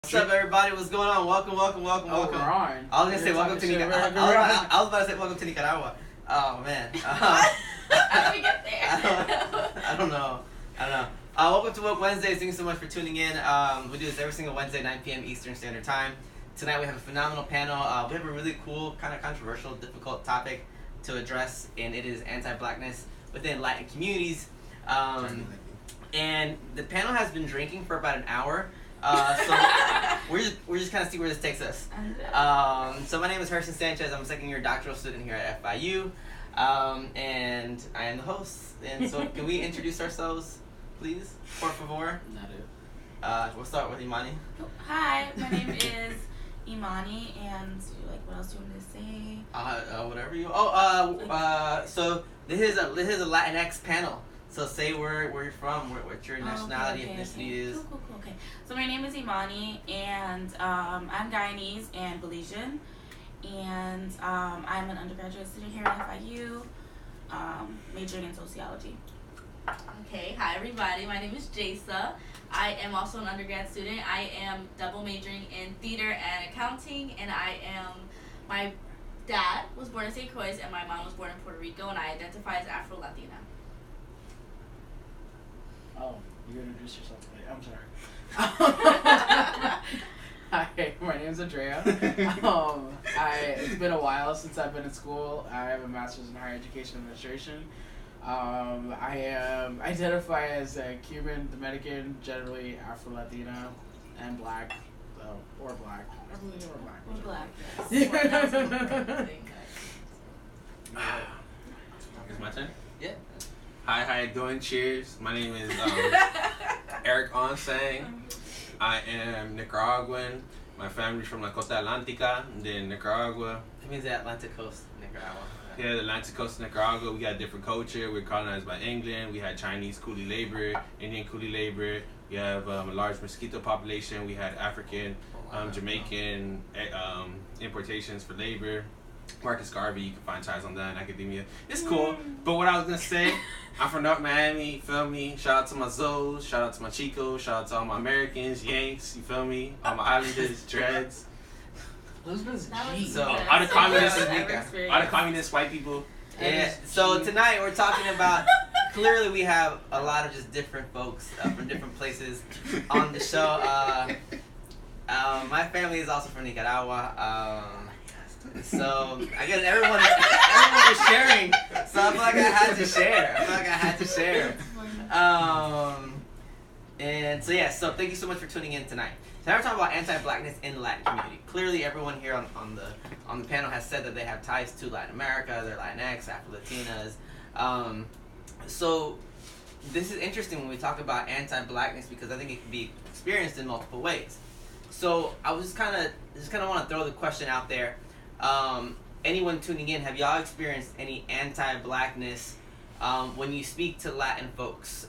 What's up, everybody? What's going on? Welcome. We're on. I was gonna say welcome to Nicaragua. I was about to say welcome to Nicaragua. Oh man. How did we get there? I don't know. Welcome to Woke Wednesdays. Thank you so much for tuning in. We do this every single Wednesday, 9 p.m. Eastern Standard Time. Tonight we have a phenomenal panel. We have a really cool, kind of controversial, difficult topic to address, and it is anti-blackness within Latin communities. And the panel has been drinking for about an hour. So we're just kind of see where this takes us. So my name is Herson Sanchez. I'm a second year doctoral student here at FIU, and I am the host. And so can we introduce ourselves, please, por favor? Not it. We'll start with Imani. Hi, my name is Imani, and what else do you want me to say? Whatever you. So this is a Latinx panel. So say where you're from, what your nationality, ethnicity is. Cool. Okay. So my name is Imani, and I'm Guyanese and Belizean, and I'm an undergraduate student here at FIU, majoring in sociology. Okay, hi everybody. My name is Jasa. I am also an undergrad student. I am double majoring in theater and accounting, and my dad was born in St. Croix and my mom was born in Puerto Rico, and I identify as Afro-Latina. Oh, you introduced yourself today. I'm sorry. Hi, my name's Andrea. It's been a while since I've been in school. I have a master's in higher education administration. I identify as a Cuban, Dominican, generally Afro-Latina, and black. Or black. Afro-Latina or black. It's my turn? Yeah. Hi, how you doing? Cheers. My name is Eric Onsang. I am Nicaraguan. My family's from La Costa Atlantica, then Nicaragua. That means the Atlantic coast, Nicaragua. Yeah, the Atlantic coast of Nicaragua. We got a different culture. We're colonized by England. We had Chinese coolie labor, Indian coolie labor. We have a large mosquito population. We had African, Jamaican importations for labor. Marcus Garvey, you can find ties on that in academia. It's cool. But what I was gonna say, I'm from North Miami, you feel me? Shout out to my Zoes, shout out to my Chicos, shout out to all my Americans, Yanks, you feel me? All my Islanders, Dreads. Those was G. So, all the communists, Nika. all the communist white people. Yeah. So tonight we're talking about. Clearly, we have a lot of just different folks from different places on the show. My family is also from Nicaragua. So I guess everyone is sharing. So I feel like I had to share. And so so thank you so much for tuning in tonight. Tonight we're talking about anti-blackness in the Latin community. Clearly, everyone here on the panel has said that they have ties to Latin America. They're Latinx, Afro-Latinas. So this is interesting when we talk about anti-blackness because I think it can be experienced in multiple ways. So I was just kind of want to throw the question out there. Anyone tuning in, have y'all experienced any anti-blackness when you speak to Latin folks?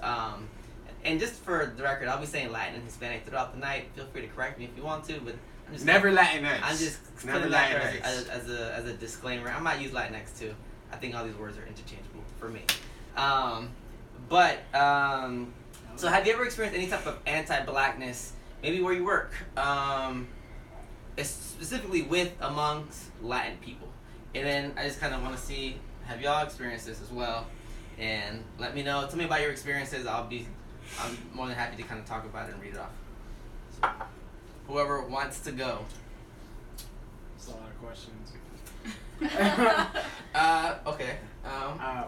And just for the record, I'll be saying Latin and Hispanic throughout the night. Feel free to correct me if you want to, but I'm just Never Latinx. I'm just Never putting that Latinx. there as a disclaimer. I might use Latinx too. I think all these words are interchangeable for me. So have you ever experienced any type of anti-blackness, maybe where you work? Specifically amongst Latin people. And then I just kind of want to see, have y'all experienced this as well? And let me know. Tell me about your experiences. I'm more than happy to kind of talk about it and read it off. So, whoever wants to go. That's a lot of questions. Okay.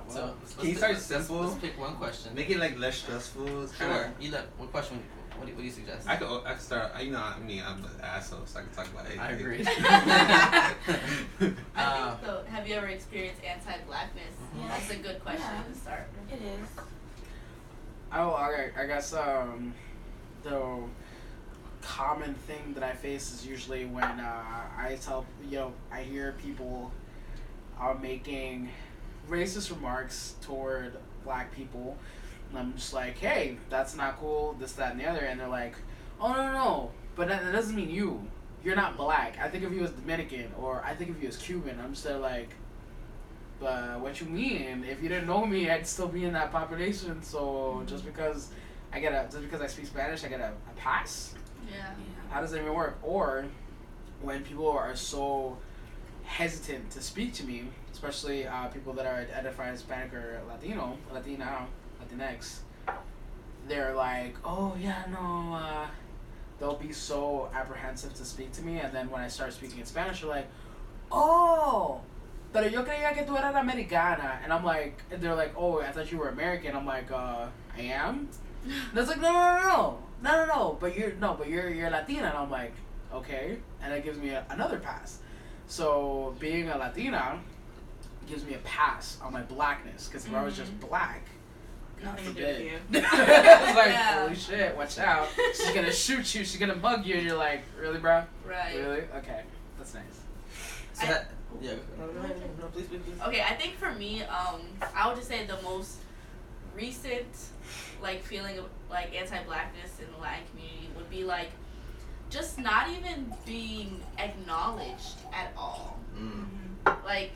So can you start simple? Let's pick one question. Make it like less stressful. Sure. What question? What do you suggest? I could start. I'm an asshole, so I can talk about anything. I agree. So, have you ever experienced anti-blackness? Yeah. That's a good question to start. It is. I guess the common thing that I face is usually when I hear people are making racist remarks toward black people. And I'm just like, hey, that's not cool, this, that, and the other. And they're like, oh, no. But that doesn't mean you're not black. I think of you as Dominican, or I think of you as Cuban. I'm just there like, but what you mean? If you didn't know me, I'd still be in that population. So just because I speak Spanish, I get a pass? Yeah. how does that even work? Or when people are so hesitant to speak to me, especially people that are identified Hispanic or Latino, Latina, Latinx, they're like, oh yeah, no, they'll be so apprehensive to speak to me, and then when I start speaking in Spanish, they're like, oh, pero yo creía que tú eras americana, and I'm like, and they're like, oh, I thought you were American. I'm like, I am. And it's like, no, but you're Latina, and I'm like, okay, and that gives me another pass. So being a Latina gives me a pass on my blackness, because if I was just black, Nothing to do with you. it's like, holy shit, watch out. She's gonna shoot you, she's gonna mug you, and you're like, really, bro? Right. Really? Okay, that's nice. So that, yeah. No, please. Okay, I think for me, I would just say the most recent, like, feeling of, like, anti-blackness in the Latin community would be, like, just not even being acknowledged at all. Like,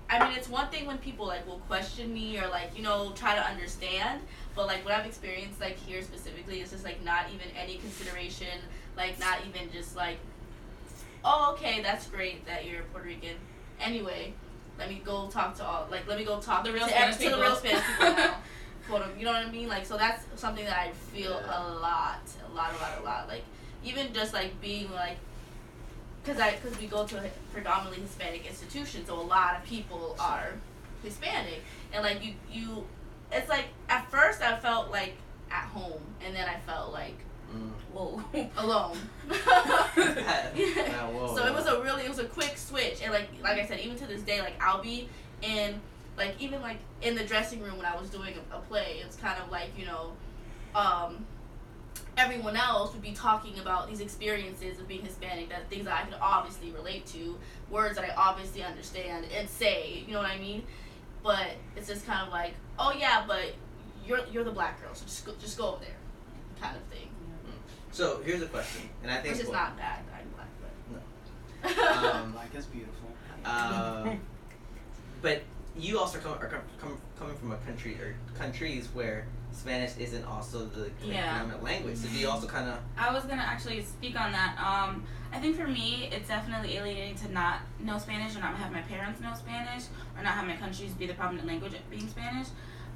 I mean, it's one thing when people, like, will question me or, like, you know, try to understand, but, like, what I've experienced, like, here specifically is just, like, not even any consideration, like, not even just, like, oh, okay, that's great that you're Puerto Rican. Anyway, let me go talk to The real to Spanish the people. real Spanish people now. You know what I mean? Like, so that's something that I feel a lot. Like, even just, like, being, like, because we go to a predominantly Hispanic institution, so a lot of people are Hispanic, and like you, it's like at first I felt like at home, and then I felt like whoa, alone. Whoa. So it was a quick switch, and like I said, even to this day, like I'll be in like even like in the dressing room when I was doing a play, it's kind of like, you know, everyone else would be talking about these experiences of being Hispanic, that things that I could obviously relate to, words that I obviously understand and say, you know what I mean? But it's just kind of like, oh yeah, but you're the black girl, so just go over there, kind of thing. So here's a question, and I think Which is not bad. I'm black, but Black is beautiful. But you also coming from a country or countries where Spanish isn't also the predominant language. So do you also kind of? I was gonna actually speak on that. I think for me, it's definitely alienating to not know Spanish or not have my parents know Spanish or not have my countries be the prominent language being Spanish.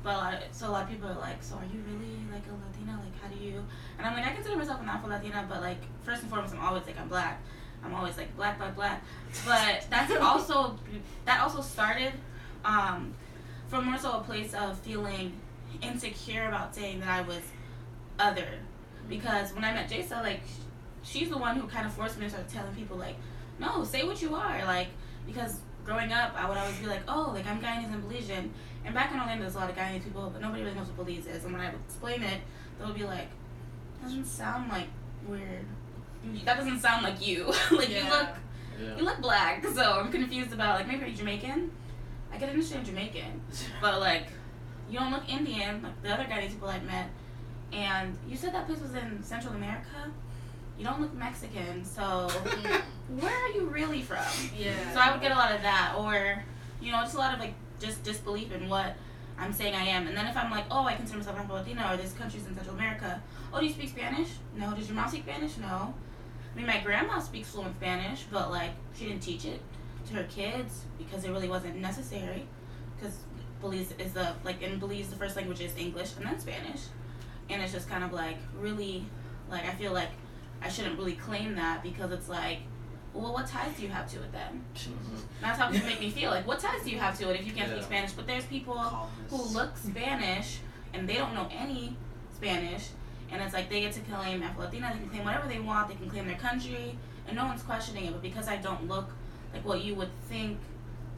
But a lot of people are like, so are you really like a Latina? Like, how do you? And I'm like, I consider myself an Afro-Latina, but like first and foremost, I'm always like I'm black. I'm always like black. But that also started from more so a place of feeling insecure about saying that I was other, because when I met Jasa, like she's the one who kind of forced me to start telling people like, no, say what you are, like, because growing up I would always be like, oh, like I'm Guyanese and Belizean, and back in Orlando there's a lot of Guyanese people, but nobody really knows what Belize is, and when I would explain it, they'll be like, doesn't sound like weird, that doesn't sound like you. Like you look black, so I'm confused about like, maybe are you Jamaican? I can understand Jamaican, but like you don't look Indian, like the other Guyanese people I've met. And you said that place was in Central America? You don't look Mexican, so where are you really from? yeah. So I would get a lot of that, or, you know, just a lot of like just disbelief in what I'm saying I am. And then if I'm like, oh, I consider myself Afro-Latina, or this country's in Central America, oh, do you speak Spanish? No. Does your mom speak Spanish? No. I mean, my grandma speaks fluent Spanish, but like she didn't teach it to her kids because it really wasn't necessary, because Belize is in Belize the first language is English and then Spanish, and it's just kind of like really, like I feel like I shouldn't really claim that, because it's like, well, what ties do you have to it then? That's how people make me feel, like, what ties do you have to it if you can't speak Spanish? But there's people who look Spanish and they don't know any Spanish, and it's like they get to claim Afro-Latina, they can claim whatever they want, they can claim their country, and no one's questioning it. But because I don't look like what you would think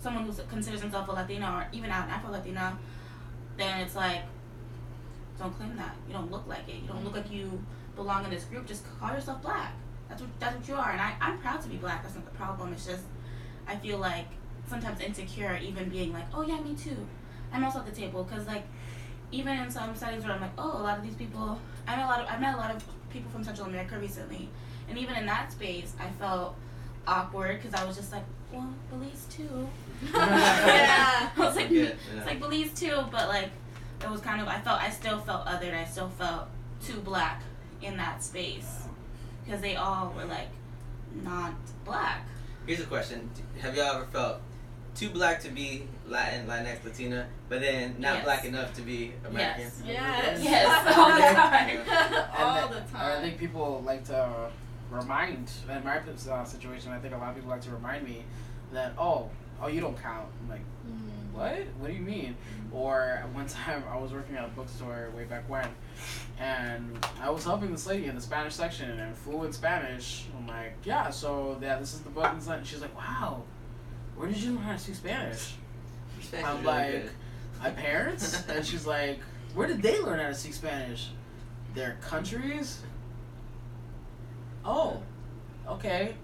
someone who considers himself a Latina or even an Afro-Latina, then it's like, don't claim that. You don't look like it. You don't look like you belong in this group. Just call yourself black. That's what you are. And I'm proud to be black. That's not the problem. It's just I feel like sometimes insecure even being like, oh yeah, me too. I'm also at the table, because like even in some settings where I'm like, oh, a lot of these people, I met a lot of people from Central America recently, and even in that space I felt awkward because I was just like, well, Belize too. Yeah. I was like, it's like Belize too, but like it was kind of, I still felt othered. I still felt too black in that space. because they all were like not black. Here's a question: have y'all ever felt too black to be Latin, Latinx, Latina, but then not Yes. black enough to be American? Yes. Yes, all the time. All the time. I think people like to remind, in my situation, I think a lot of people like to remind me that, oh, you don't count. I'm like, what? What do you mean? Or one time I was working at a bookstore way back when, and I was helping this lady in the Spanish section and fluent Spanish. I'm like, yeah, so this is the book. And she's like, wow, where did you learn how to speak Spanish? Spanish I'm is really like, good. my parents? And she's like, where did they learn how to speak Spanish? Their countries? Oh, okay.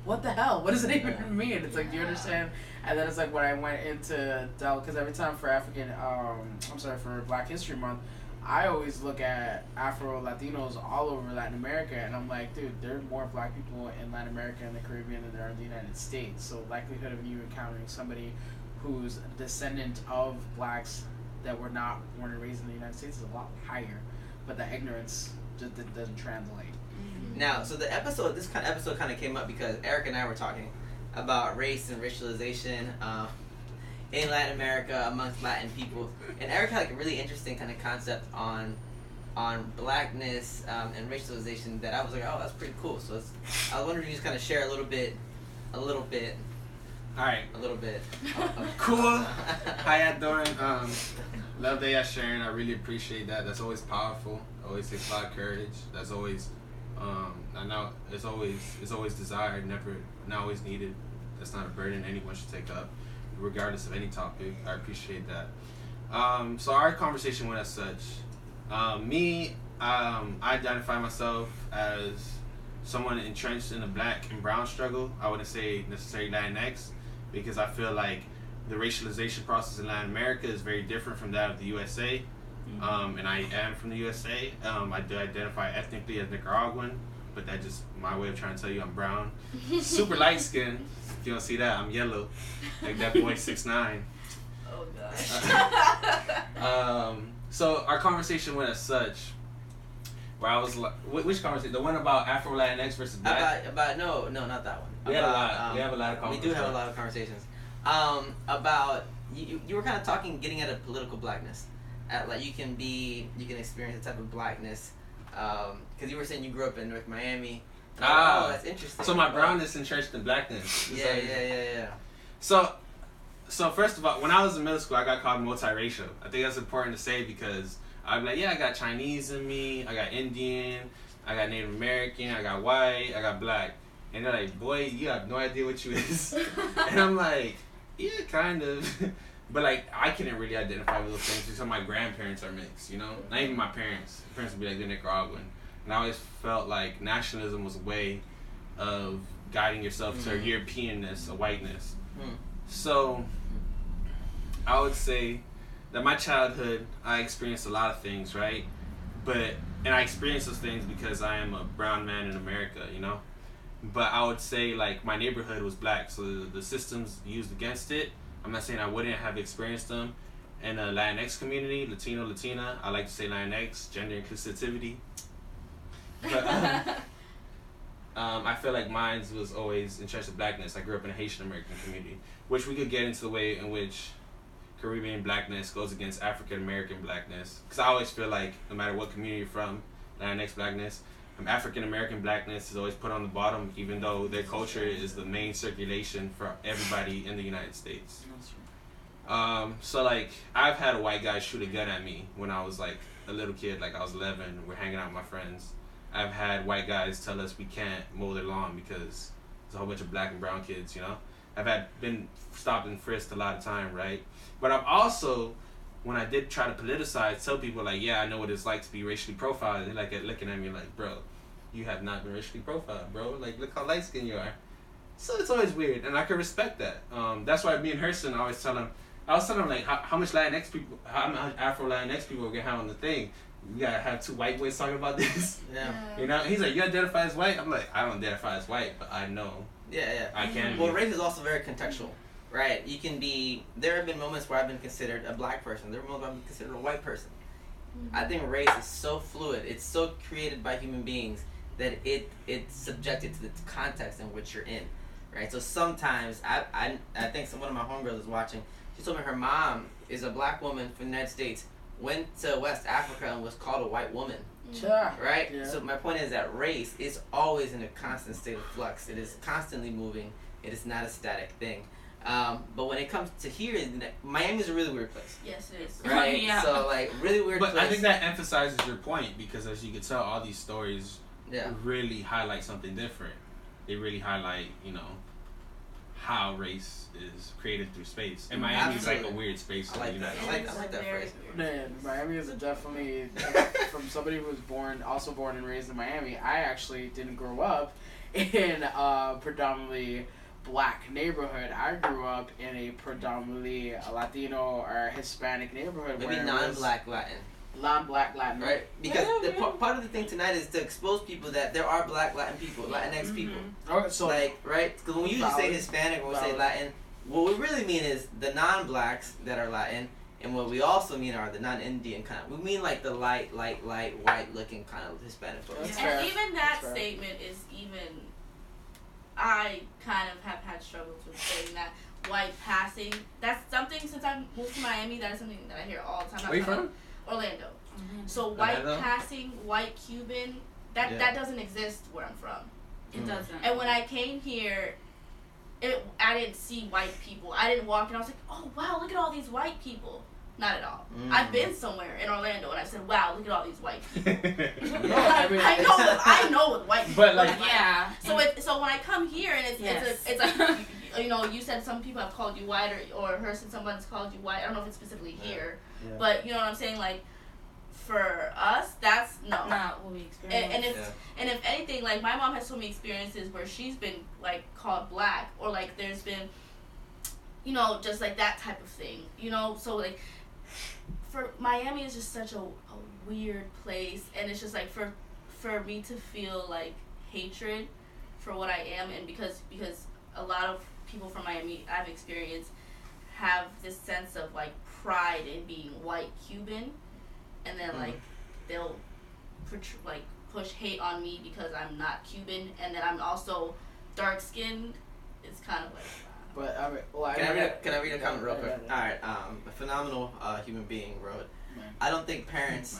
What the hell? What does it even mean? It's like, do you understand? And then it's like when I went into because every time for for Black History Month, I always look at Afro-Latinos all over Latin America, and I'm like, dude, there are more black people in Latin America and the Caribbean than there are in the United States. So likelihood of you encountering somebody who's a descendant of blacks that were not born and raised in the United States is a lot higher, but the ignorance just doesn't translate. Now, so this kind of episode kind of came up because Eric and I were talking about race and racialization in Latin America amongst Latin people, and Eric had like a really interesting kind of concept on blackness and racialization that I was like, oh, that's pretty cool. So I was wondering if you just kind of share a little bit. All right. A little bit. Cool. How y'all doing? Love that y'all sharing. I really appreciate that. That's always powerful. Always takes a lot of courage. That's always, I know it's always desired, not always needed. That's not a burden anyone should take up, regardless of any topic. I appreciate that. So our conversation went as such. I identify myself as someone entrenched in the black and brown struggle. I wouldn't say necessarily Latinx, because I feel like the racialization process in Latin America is very different from that of the USA. And I am from the USA. I do identify ethnically as Nicaraguan, but that's just my way of trying to tell you I'm brown. Super light skin. If you don't see that, I'm yellow. Like that boy 6'9". Oh gosh. So our conversation went as such, where I was like, which conversation? The one about Afro Latinx versus black? No, not that one. We have a lot. We have a lot of conversations. We do have a lot of conversations. About you were kind of getting at a political blackness. Like you can experience a type of blackness. Because you were saying you grew up in North Miami. Oh, that's interesting. So my brownness entrenched in blackness. Yeah. So first of all, when I was in middle school, I got called multiracial. I think that's important to say because I'm like, yeah, I got Chinese in me, I got Indian, I got Native American, I got white, I got black. And they're like, boy, you have no idea what you is. And I'm like, yeah, kind of. But like, I couldn't really identify with those things because my grandparents are mixed, you know? Not even my parents. My parents would be like, they're Nicaraguan. And I always felt like nationalism was a way of guiding yourself to a Europeanness, a whiteness. So I would say that my childhood, I experienced a lot of things, right? And I experienced those things because I am a brown man in America, you know? But I would say like my neighborhood was black, so the systems used against it, I'm not saying I wouldn't have experienced them. In the Latinx community, Latino, Latina, I like to say Latinx, gender inclusivity. But I feel like mine was always entrenched in blackness. I grew up in a Haitian American community, which we could get into the way in which Caribbean blackness goes against African American blackness. Because I always feel like no matter what community you're from, Latinx blackness, African American blackness is always put on the bottom, even though their culture is the main circulation for everybody in the United States. So like I've had a white guy shoot a gun at me when I was like a little kid, like I was 11. We're hanging out with my friends. I've had white guys tell us we can't mow their lawn because there's a whole bunch of black and brown kids, you know. I've been stopped and frisked a lot of time, right? But I've also, when I did try to politicize, tell people like, yeah, I know what it's like to be racially profiled. They're like looking at me like, bro, you have not been racially profiled, bro. Like, look how light skinned you are. So it's always weird, and I can respect that. That's why me and Hurston, I was telling him like how much Latinx people, how much Afro Latinx people we're gonna have on the thing. We gotta have two white boys talking about this. Yeah. You know, he's like, you identify as white? I'm like, I don't identify as white, but I know. Yeah. I can. Well, race is also very contextual, right? You can be. There have been moments where I've been considered a black person. There are moments where I've been considered a white person. I think race is so fluid. It's so created by human beings that it's subjected to the context in which you're in, right? So sometimes I think one of my homegirls is watching. She told me her mom is a black woman from the United States, went to West Africa and was called a white woman. Yeah. Right? Yeah. So my point is that race is always in a constant state of flux. It is constantly moving. It is not a static thing. But when it comes to here, Miami is a really weird place. Yes, it is. Right? Yeah. So, like, really weird But place. I think that emphasizes your point because, as you can tell, all these stories really highlight something different. They really highlight, how race is created through space. And Miami is like a weird space. I like that. I like that phrase. Man, Miami is definitely, from somebody who was born and raised in Miami, I actually didn't grow up in a predominantly black neighborhood. I grew up in a predominantly Latino or Hispanic neighborhood. Maybe non-black Latin. Non-black Latin. Right? Because part of the thing tonight is to expose people that there are black Latin people, Latinx people. Okay, so like, right? Because when we usually say Hispanic or we say Latin, what we really mean is the non-blacks that are Latin, and what we also mean are the non-Indian kind of. We mean like the light, white-looking kind of Hispanic folks. That's And fair. even that That's fair. statement is even, I kind of have had struggles with saying that white passing. That's something, since I moved to Miami, that is something that I hear all the time. Where you from? Orlando. Mhm. So white Orlando? passing, white Cuban, that doesn't exist where I'm from. It doesn't. And when I came here, I didn't see white people. I didn't walk and I was like, oh wow, look at all these white people. Not at all. I've been somewhere in Orlando and I said, wow, look at all these white people. No, I mean, I know what white people But, like, look Yeah. So when I come here and it's like you said some people have called you white or heard someone's called you white. I don't know if it's specifically here, but you know what I'm saying. Like for us, that's no. Not what we experience. And if anything, like my mom has so many experiences where she's been like called black or like there's been, just like that type of thing. So like for Miami is just such a weird place, and it's just like for me to feel like hatred for what I am, and because a lot of people from Miami I've experienced have this sense of like pride in being white Cuban, and then like they'll push hate on me because I'm not Cuban, and then I'm also dark skinned. It's kind of like But I mean, well, Can I read a comment real quick? Alright, a phenomenal human being wrote, I don't think parents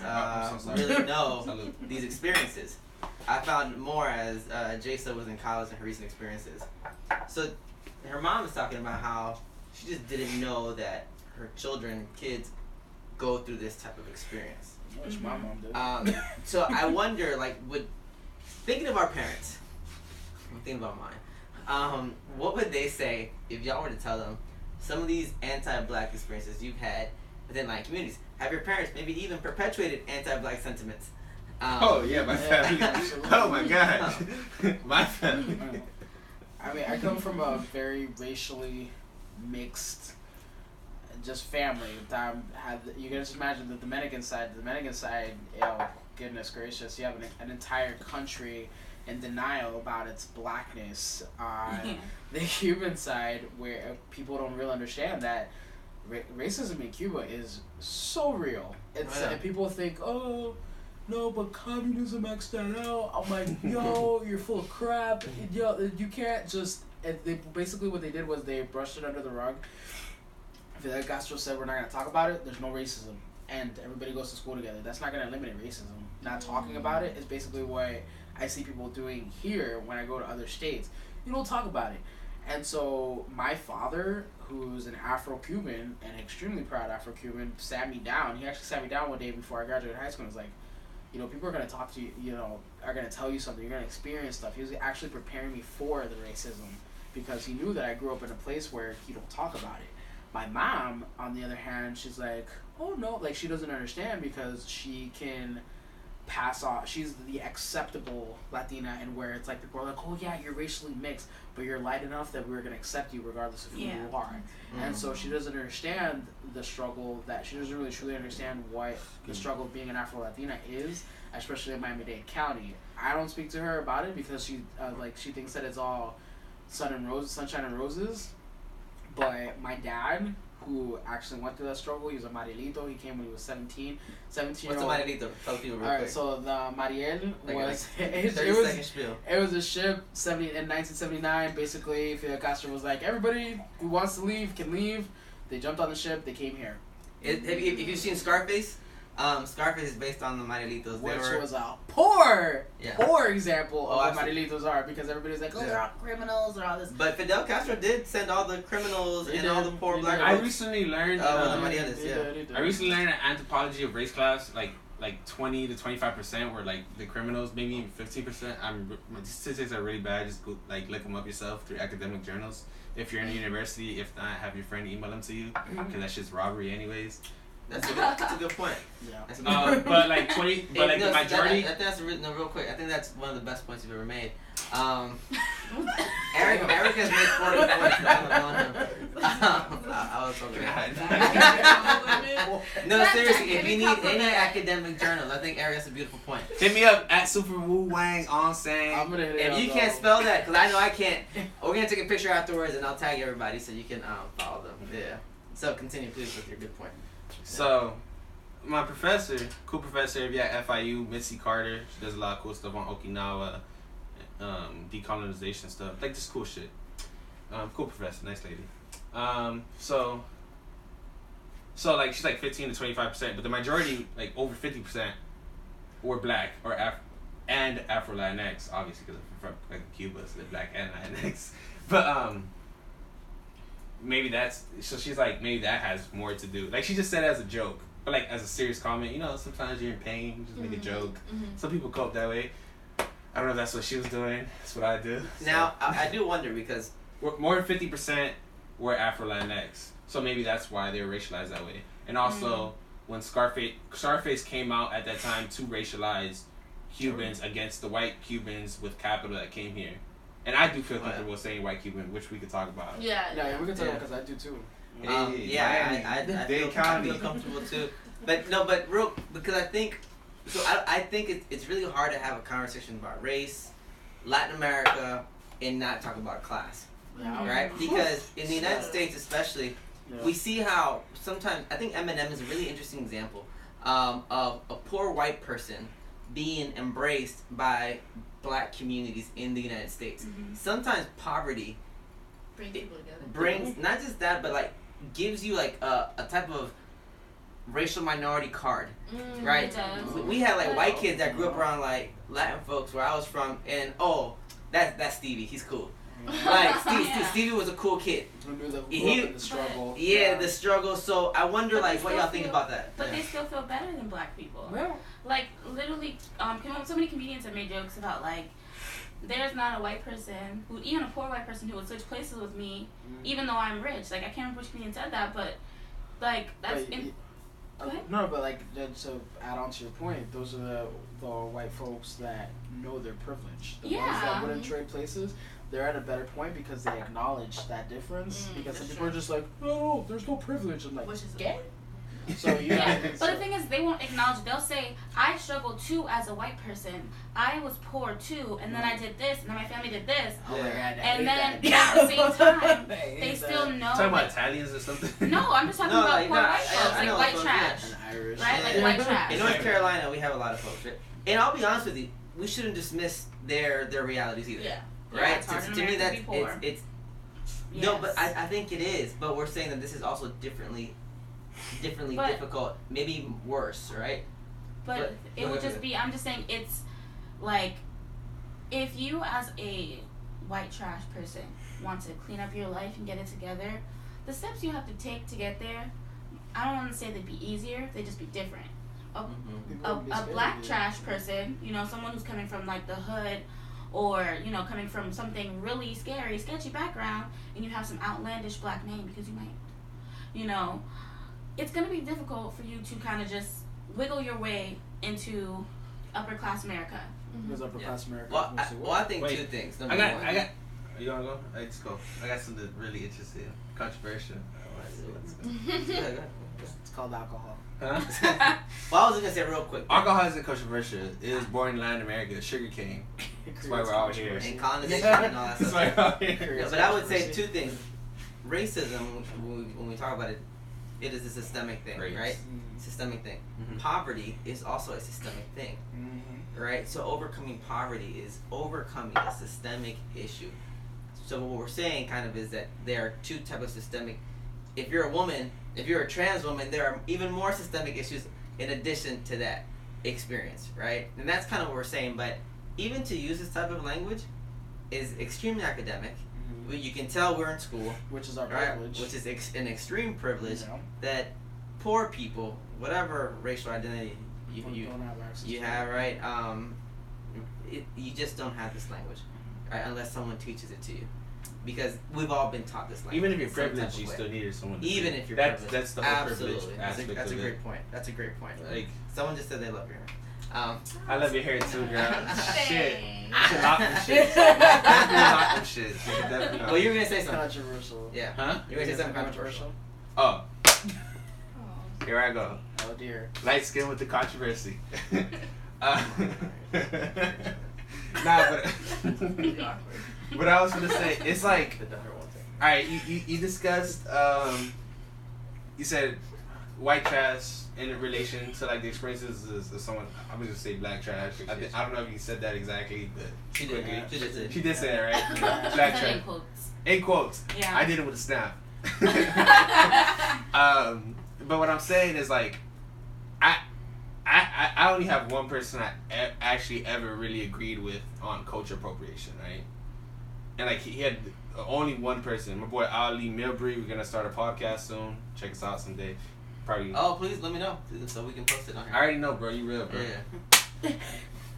really know these experiences. I found more as Jaysa was in college and her recent experiences. So her mom was talking about how she just didn't know that her kids go through this type of experience. Which my mom did. So I wonder, like, thinking of our parents, I'm thinking about mine. What would they say if y'all were to tell them some of these anti-black experiences you've had within like communities? Have your parents maybe even perpetuated anti-black sentiments? Oh yeah, my family. absolutely. Oh my god, my family. I mean, I come from a very racially mixed, just family. You can just imagine the Dominican side. Goodness gracious, you have an entire country in denial about its blackness. The Cuban side, where people don't really understand that racism in Cuba is so real. And people think, oh, no, but communism X'd that out. I'm like, yo, you're full of crap. Yo, you can't just... Basically what they did was they brushed it under the rug. Fidel Castro said, we're not going to talk about it. There's no racism. And everybody goes to school together. That's not going to eliminate racism. Not talking about it is basically what I see people doing here when I go to other states. You don't talk about it. And so my father, who's an Afro-Cuban, an extremely proud Afro-Cuban, sat me down. He actually sat me down one day before I graduated high school and was like, people are going to talk to you, are going to tell you something. You're going to experience stuff. He was actually preparing me for the racism because he knew that I grew up in a place where you don't talk about it. My mom, on the other hand, she's like, oh no, like she doesn't understand because she can pass off. She's the acceptable Latina, and where it's like people are like, oh yeah, you're racially mixed, but you're light enough that we're gonna accept you regardless of who you are. And so she doesn't understand the struggle. That she doesn't really truly understand what the struggle of being an Afro Latina is, especially in Miami-Dade County. I don't speak to her about it because she thinks that it's all sunshine and roses. But my dad, who actually went through that struggle. He was a Marielito. He came when he was 17. 17 What's a Marielito? Tell people real Alright, quick. so the Mariel was Second spiel. it was a ship in 1979. Basically, Fidel Castro was like, everybody who wants to leave can leave. They jumped on the ship. They came here. If you've seen Scarface, Scarface is based on the Marielitos. Which was a poor example Oh, of what Marielitos are, because everybody's like, oh, they're all criminals or all this. But Fidel Castro did send all the criminals and all the poor black I folks. recently learned. The Marielas, I recently learned an anthropology of race class, like 20 to 25% were like the criminals, maybe even 15%. My statistics are really bad. Just go, like look them up yourself through academic journals. If you're in a university, if not, have your friend email them to you, because that shit's robbery anyways. That's a good point. Yeah. That's a good point. But like 20, but like the majority. I think that's real quick. I think that's one of the best points you've ever made. Eric has made 40 points. I was okay. No, seriously, if you need any academic journals, I think Eric has a beautiful point. Hit me up at Super Wu Wang on saying. I'm gonna hit it If up, you can't spell that, because I know I can't, we're gonna take a picture afterwards and I'll tag everybody so you can follow them. Yeah. So continue, please, with your good point. So, my professor, cool professor, at FIU, Mitzi Carter, she does a lot of cool stuff on Okinawa, decolonization stuff, like just cool shit. Cool professor, nice lady. So like she's like 15 to 25%, but the majority, like over 50%, were black or Afro Latinx, obviously because I'm from like Cuba, so they're black and Latinx. But maybe that's, so she's like, maybe that has more to do. Like she just said it as a joke, but like as a serious comment, you know, sometimes you're in pain, you just make a joke. Some people cope that way. I don't know if that's what she was doing. That's what I do. So. Now, I do wonder because More than 50% were Afro Latinx, so maybe that's why they were racialized that way. And also, when Scarface came out at that time to racialize Cubans against the white Cubans with capital that came here. And I do feel comfortable saying white Cuban, which we could talk about. Yeah, we can talk about, because I do too. I feel comfortable too. But no, because I think, so I think it's really hard to have a conversation about race, Latin America, and not talk about class. Right? Because in the United States especially, we see how sometimes, I think Eminem is a really interesting example of a poor white person being embraced by black communities in the United States. Sometimes poverty brings not just that, but like gives you like a type of racial minority card, right? We had like white kids that grew up around like Latin folks where I was from, and that's Stevie, he's cool. Like Stevie was a cool kid. The struggle. Yeah, the struggle. So I wonder, like, what y'all think about that. But they still feel better than black people. Well, like literally, so many comedians have made jokes about like, there's not a white person who, even a poor white person who would switch places with me, even though I'm rich. Like I can't remember which comedian said that, but like that's. Go ahead. No, but like to add on to your point, those are the white folks that know their privilege. The ones that wouldn't trade places, they're at a better point because they acknowledge that difference. Because some people are just like, oh, there's no privilege. I'm like, which is gay. So But the thing is, they won't acknowledge it. They'll say, I struggled too as a white person. I was poor too, and then I did this, and then my family did this. Oh my God, and then at the same time, they still know. Talking about Italians or something? No, I'm just talking about poor white folks, like white trash. And Irish. Right? Like white trash. In North Carolina, we have a lot of folks, right? And I'll be honest with you, we shouldn't dismiss their realities either. Yeah. Right? It's hard in to me, America to be poor. it's Yes. no, but I think it is. But we're saying that this is also differently difficult, maybe worse, right? But it would just be, I'm just saying, it's like, if you as a white trash person want to clean up your life and get it together, the steps you have to take to get there, I don't want to say they'd be easier, they'd just be different. A black trash person, you know, someone who's coming from like the hood, or, you know, coming from something really scary, sketchy background, and you have some outlandish black name because you might, you know, it's going to be difficult for you to kind of just wiggle your way into upper class America. Because upper class America. Well, I think two things. I got. You wanna go? Let's go. I got something really interesting, controversial. It's called alcohol. Huh? Well, I was gonna say real quick. Alcohol isn't controversial. It was born in Latin America, sugarcane. That's why we're out here. And colonization and all that That's stuff. why we're out here. Yeah, but I would say two things. Racism, when we talk about it, it is a systemic thing, Race. right? Systemic thing. Mhm. Poverty is also a systemic thing, right? So overcoming poverty is overcoming a systemic issue. So what we're saying kind of is that there are two types of systemic. If you're a woman, if you're a trans woman, there are even more systemic issues in addition to that experience, right? And that's kind of what we're saying. But even to use this type of language is extremely academic. You can tell we're in school, Which is our right? privilege. Which is an extreme privilege You know? that poor people, whatever racial identity you don't have access you to have, right? You just don't have this language, right? Unless someone teaches it to you, because we've all been taught this language. Even if you're in some type privileged, of you way. still needed someone to Even do it. if you're that's privileged. that's the whole Absolutely. privilege That's aspect a of great it. point. That's a great point. Like, Someone just said they love your hair. I love your hair too, girl. Shit. Dang. You should lock them shit. Definitely lock them shit. You should definitely lock Well, you were them. gonna say something. Controversial. Yeah. Huh? You were gonna say something controversial. Oh, Oh. here I go. Oh dear. Light skin with the controversy. uh, nah, but Really awkward. but I was gonna say it's like, The daughter won't take. all right, you discussed you said white trash in relation to like the experiences of someone. I'm gonna just say black trash. I don't know if you said that exactly, but She did. quickly. She did. She did say that, right? Yeah. Black Said trash. in quotes. In quotes. Yeah. I did it with a snap. But what I'm saying is like, I only have one person I actually ever really agreed with on culture appropriation, right? And like he had only one person, my boy Ali Milbury. We're gonna start a podcast soon. Check us out someday. Probably. Oh, please let me know so we can post it on I here. already know, bro. You real, bro. Yeah.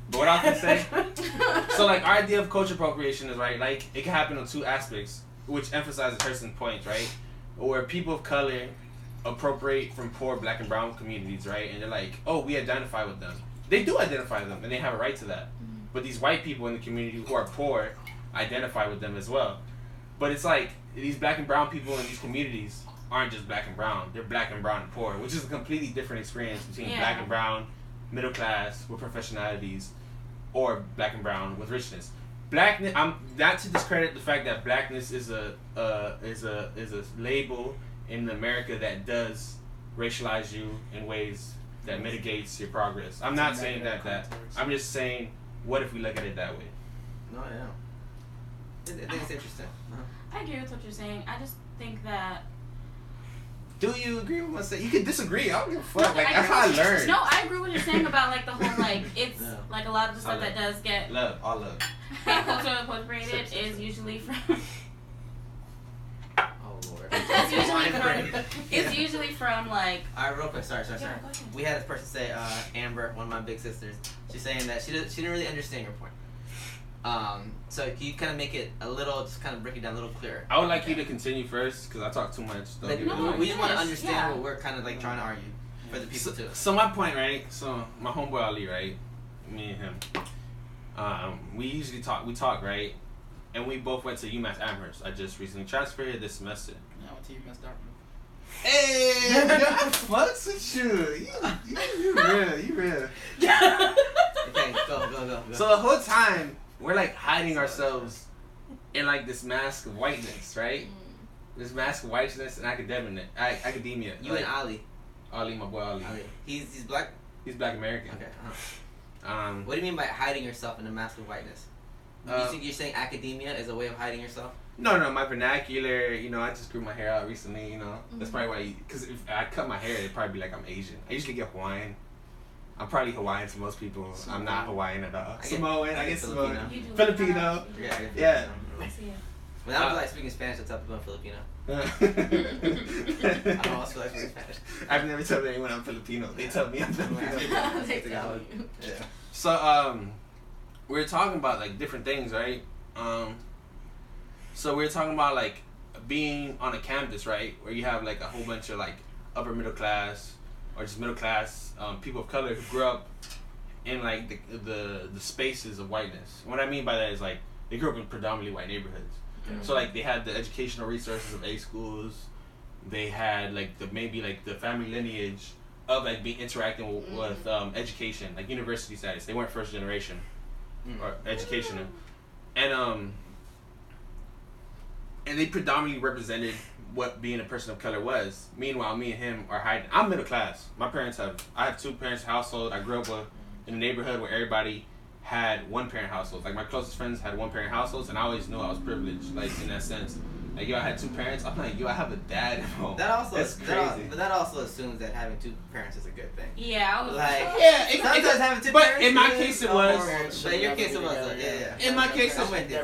But what I was gonna say, so like our idea of culture appropriation is right, like it can happen on two aspects, which emphasizes certain points, right? Where people of color appropriate from poor black and brown communities, right? And they're like, oh, we identify with them. They do identify with them, and they have a right to that. But these white people in the community who are poor identify with them as well. But it's like these black and brown people in these communities aren't just black and brown; they're black and brown and poor, which is a completely different experience between Yeah. black and brown, middle class with professionalities, or black and brown with richness. Blackness. I'm not to discredit the fact that blackness is a label in America that does racialize you in ways that mitigates your progress. I'm not saying that. I'm just saying, what if we look at it that way? No, yeah. I think it's interesting. I agree with what you're saying. I just think that. Do you agree with what I'm saying? You can disagree. I don't give a fuck. No, Like I that's agree how I with- learned. No, I agree with what you're saying about like the whole like it's Yeah. like a lot of the stuff I that does get Love, all love. culturally appropriated Sip. is usually from Oh Lord. it's usually Fine, from it's usually from like All right, real quick. Sorry. Yeah, go ahead. We had this person say, Amber, one of my big sisters. She's saying that she didn't really understand your point. So can you kind of make it a little, just kind of break it down a little clearer? I would like you to continue first because I talk too much. Don't Like, get me No, wrong. we just want to yes, understand yeah. what we're kind of like trying to argue for the people too. So my point, right? So my homeboy Ali, right? Me and him. We usually talk. We talk, right? And we both went to UMass Amherst. I just recently transferred this semester. Yeah, what team messed up? Hey, yo, I fucks with you. You real. You real. Okay, go. So the whole time we're like hiding ourselves in like this mask of whiteness, right? This mask of whiteness and academia. You like, and Ali. Ali, my boy Ali. He's black. He's black American. Okay. Um, What do you mean by hiding yourself in a mask of whiteness? You think you're saying academia is a way of hiding yourself? no, my vernacular. You know, I just grew my hair out recently. You know, that's probably why. Because if I cut my hair, it'd probably be like I'm Asian. I usually get Hawaiian. I'm probably Hawaiian to most people. I'm not Hawaiian at all. Samoan. I get Samoan. you do Filipino. Yeah. I see it. When I was like speaking Spanish, I tell people I'm Filipino. I don't also like speaking Spanish. I've never told anyone I'm Filipino. They tell me I'm Filipino. They tell you. Yeah. So we were talking about like different things, right? So we were talking about like being on a campus, right, where you have like a whole bunch of like upper middle class or just middle class people of color who grew up in like the spaces of whiteness. What I mean by that is like they grew up in predominantly white neighborhoods. So like they had the educational resources of A schools. They had like the family lineage of like being interacting with education, like university status. They weren't first generation or educational, and they predominantly represented what being a person of color was. Meanwhile, me and him are hiding. I'm middle class. I have 2 parents household. I grew up in a neighborhood where everybody had 1-parent households. Like my closest friends had 1-parent households, and I always knew I was privileged, like in that sense. Like, yo, I had 2 parents. I'm like, yo, I have a dad at home. That's crazy. But that also assumes that having 2 parents is a good thing. Yeah, I was like, sometimes having 2 parents. But in my case, it was. But in your case, it was. Yeah. In my case, I'm with you.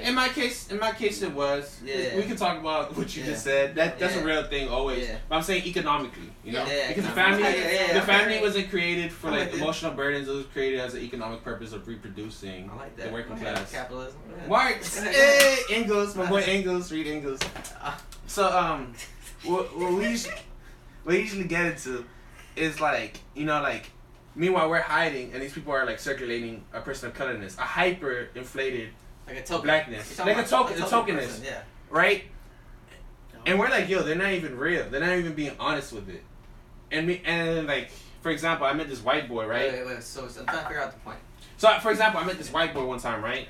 In my case, it was. Yeah. We can talk about what you just said. That's a real thing always. Yeah. But I'm saying economically, you know, Yeah, because the family wasn't created for like emotional burdens. It was created as an economic purpose of reproducing the working class. Capitalism. Marx, Engels, my boy Engels, read Engels. So what we usually get into is like, you know, like, meanwhile we're hiding and these people are like circulating a person of colorness, a hyper inflated like a token. blackness, like a tokenness, yeah. right? And we're like, yo, they're not even real. They're not even being honest with it. And like, for example, I met this white boy, right? Wait. So I'm trying to figure out the point. So, for example, I met this white boy one time, right?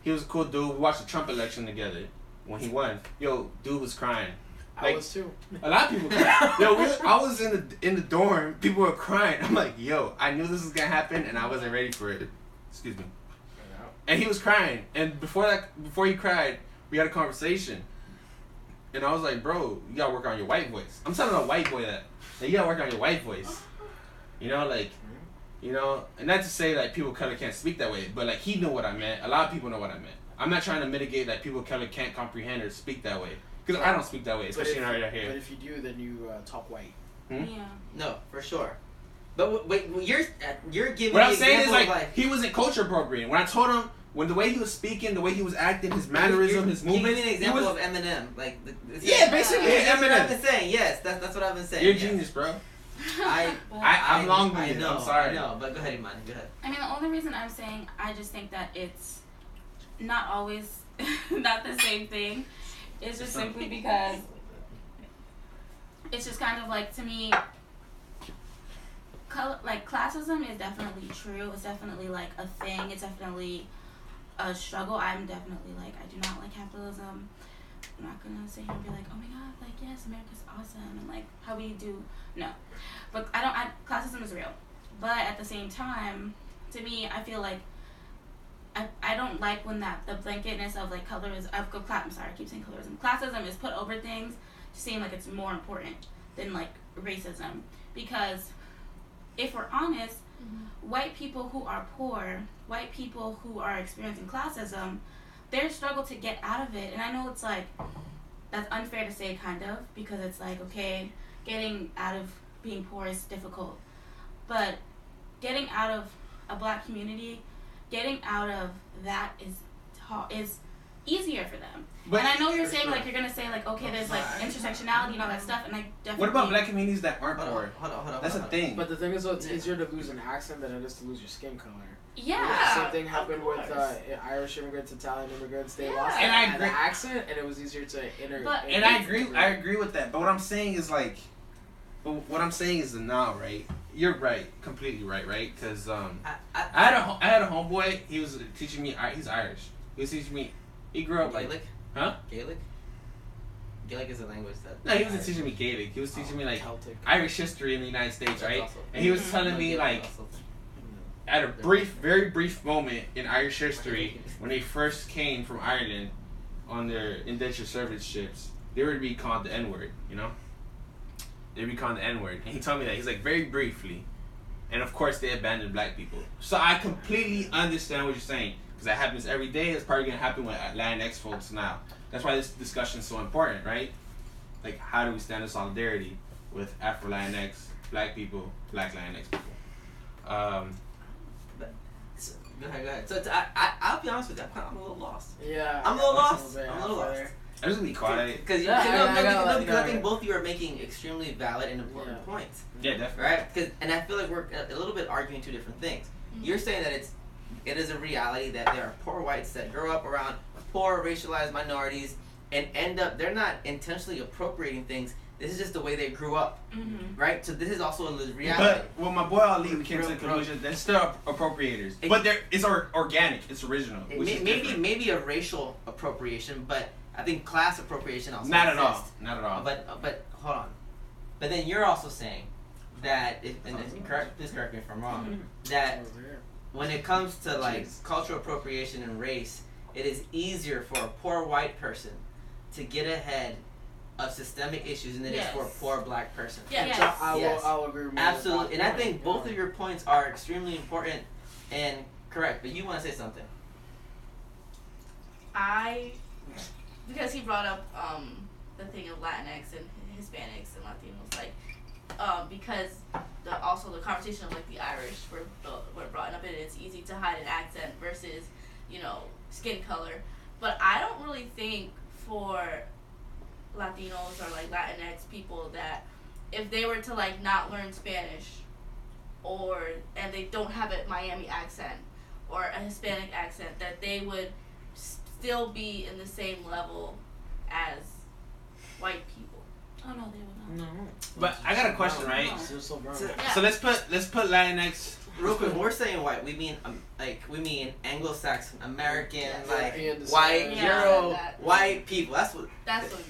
He was a cool dude. We watched the Trump election together. When he won, yo, dude was crying. Like, I was too. A lot of people cried. Yo, I was in the dorm. People were crying. I'm like, yo, I knew this was gonna happen, and I wasn't ready for it. Excuse me. And he was crying. And before he cried, we had a conversation. And I was like, bro, you gotta work on your white voice. I'm telling a white boy that. Like, you gotta work on your white voice. You know, like, you know, and not to say like people of color can't speak that way, but like he knew what I meant. A lot of people know what I meant. I'm not trying to mitigate that people of color can't comprehend or speak that way, because I don't speak that way, especially in our area. But if you do, then you talk white. Yeah. No, for sure. But wait, you're giving. What I'm saying is like he wasn't culture appropriating. When I told him, when the way he was speaking, the way he was acting, his mannerism, his movement. Give me an example of Eminem, like. Yeah, basically Eminem. That's what I've Eminem. been saying. Yes, that's what I've been saying. You're a genius, bro. I'm long-winded. I'm sorry. I know, but go ahead, Imani. Go ahead. I mean, the only reason I'm saying, I just think that it's not always not the same thing. It's just simply because it's just kind of like, to me, like, classism is definitely true. It's definitely like a thing. It's definitely a struggle. I'm definitely like, I do not like capitalism. I'm not gonna sit here and be like, oh my god, like, yes, America's awesome, and like, how we do, no. But classism is real. But at the same time, to me, I feel like I don't like when the blanketness of like colorism, I'm sorry, I keep saying colorism. Classism is put over things to seem like it's more important than like racism. Because if we're honest, white people who are poor, white people who are experiencing classism, their struggle to get out of it, and I know it's like, that's unfair to say kind of, because it's like, okay, getting out of being poor is difficult, but getting out of a black community, getting out of that is easier for them. But and I know you're saying like, you're gonna say like, okay, there's like intersectionality and all that stuff, and I definitely. What about black communities that aren't poor? Hold on. That's a thing. But the thing is, though, it's easier to lose an accent than it is to lose your skin color. Yeah. The same thing happened with Irish immigrants, Italian immigrants. They lost And I agree. the accent, and it was easier to And I agree with that. But what I'm saying is like, the now, right? You're right, completely right, right? Because I had a homeboy. He was teaching me. He's Irish. He was teaching me. He grew up like. Gaelic? Huh? Gaelic? Gaelic is a language that. No, he wasn't teaching me Gaelic. He was teaching me like Celtic. Irish history in the United States, right? And he was telling me like, Also. at a very brief moment in Irish history, when they first came from Ireland on their indentured service ships, they would be called the N-word, you know? They'd be called the N-word. And he told me that. He's like, very briefly. And of course, they abandoned black people. So I completely understand what you're saying. Because that happens every day. It's probably going to happen with Latinx folks now. That's why this discussion is so important, right? Like, how do we stand in solidarity with Afro-Latinx, black people, black Latinx people? Go ahead. So I'll be honest with you. I'm a little lost. Yeah. I'm a little lost. I'm just gonna be quiet. Because I think both of you are making extremely valid and important points. Yeah, definitely. Right? And I feel like we're a little bit arguing two different things. Mm-hmm. You're saying that it is a reality that there are poor whites that grow up around poor racialized minorities and end up, they're not intentionally appropriating things. This is just the way they grew up, right? So this is also a reality. But my boy Ali, we came to the conclusion they're still appropriators. But it's organic, it's original. Maybe a racial appropriation, but I think class appropriation also Not at all. exists. Not at all. But hold on. But then you're also saying that, please correct me if I'm wrong, that when it comes to like cultural appropriation and race, it is easier for a poor white person to get ahead of systemic issues than it is for a poor black person. Yes. I'll agree with you. Absolutely. And I think both of your points are extremely important and correct. But you want to say something? Because he brought up the thing of Latinx and Hispanics and Latinos, like because also the conversation of like the Irish were brought up, and it's easy to hide an accent versus skin color. But I don't really think for Latinos or like Latinx people that if they were to like not learn Spanish and they don't have a Miami accent or a Hispanic accent, that they would still be in the same level as white people. Oh no, they would not. No. But I got a question, right? No. So let's put Latinx. Real quick, when we're saying white, we mean Anglo-Saxon, American, white, Euro, white people. That's what we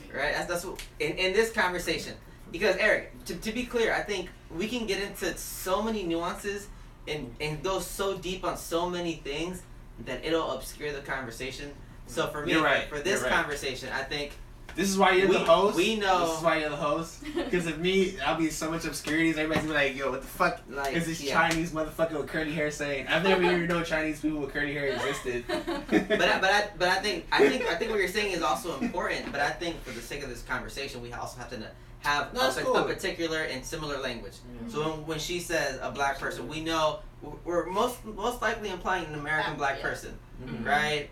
mean. Right? That's what in this conversation. Because Eric, to be clear, I think we can get into so many nuances and go so deep on so many things that it'll obscure the conversation. So for me, for this conversation, I think this is why you're the host. We know. This is why you're the host. Because of me, I'll be so much obscurities. Everybody's be like, "Yo, what the fuck like, is this Chinese motherfucker with curly hair saying?" I've never even known Chinese people with curly hair existed. but I think what you're saying is also important. But I think for the sake of this conversation, we also have to have a particular and similar language. Mm-hmm. So when she says a black person, we know we're most likely implying an American black person, right?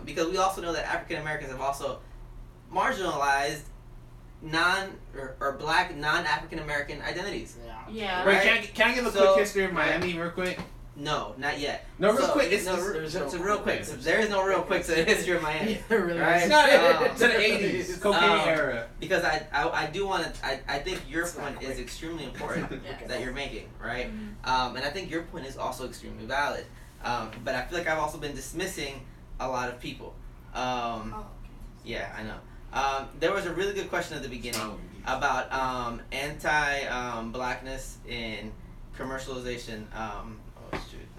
Because we also know that African Americans have also marginalized black non-African American identities. Yeah. Wait, can I give a quick history of Miami real quick? No, not yet. No, real quick. Real quick. So there is no real quick to the history of Miami. Really right? To the 80s, cocaine era. Because I do want to. I think your point is extremely important that you're making, right? And I think your point is also extremely valid. But I feel like I've also been dismissing a lot of people. Yeah, I know. There was a really good question at the beginning about anti-blackness in commercialization.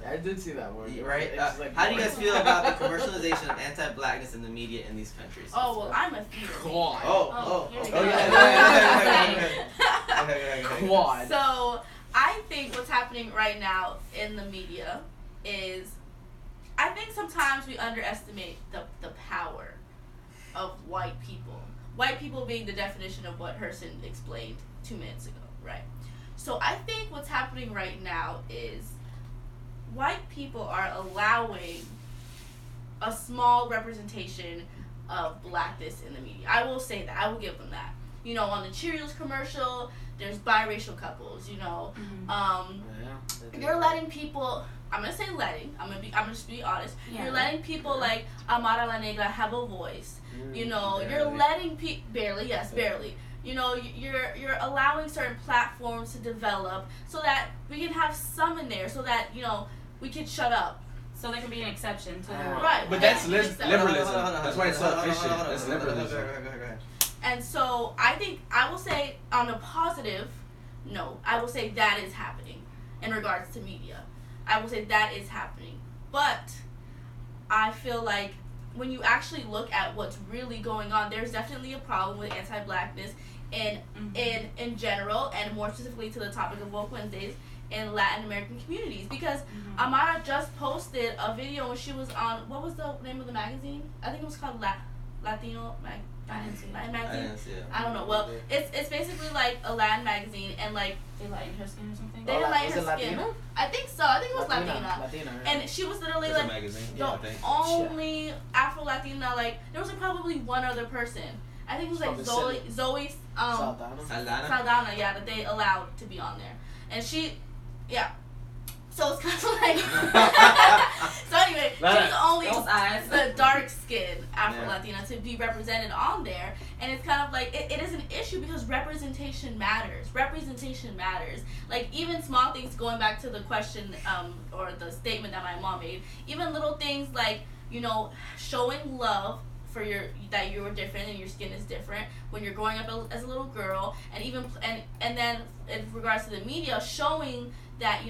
I did see that one. Right? How do you guys feel about the commercialization of anti-blackness in the media in these countries? Oh, well, I'm a theater. Quad. So, I think what's happening right now in the media is, I think sometimes we underestimate the power of white people. White people being the definition of what Herson explained 2 minutes ago, right? So I think what's happening right now is white people are allowing a small representation of blackness in the media. I will say that. I will give them that. On the Cheerios commercial, there's biracial couples, You're letting people, I'm going to say letting, I'm just be honest. Yeah. You're letting people like Amara La Negra have a voice. You're letting people, barely. You're allowing certain platforms to develop so that we can have some in there, so that, we can shut up. So there can be an exception to the rule. Right. But that's liberalism. That's why it's so efficient. That's liberalism. And so I will say on a positive note, I will say that is happening in regards to media. I will say that is happening. But I feel like when you actually look at what's really going on, there's definitely a problem with anti-blackness in general, and more specifically to the topic of Woke Wednesdays in Latin American communities. Because Amara just posted a video when she was on, what was the name of the magazine? I think it was called Latino magazine. I don't know. Well, it's basically like a Latin magazine, and like they lighten her skin or something. They didn't lighten her skin. Latina? I think so. I think it was Latina. Yeah. And she was literally It's like a magazine. the only Afro Latina. Like there was like probably one other person. I think it was like Zoe Saldana. Yeah, that they allowed to be on there, and she, yeah. So it's kind of like. So anyway, she was the only the dark skinned Afro Latina to be represented on there, and it's kind of like it is an issue because representation matters. Representation matters. Like even small things, going back to the question or the statement that my mom made. Even little things like showing love that you were different and your skin is different when you're growing up as a little girl, and even and then in regards to the media showing that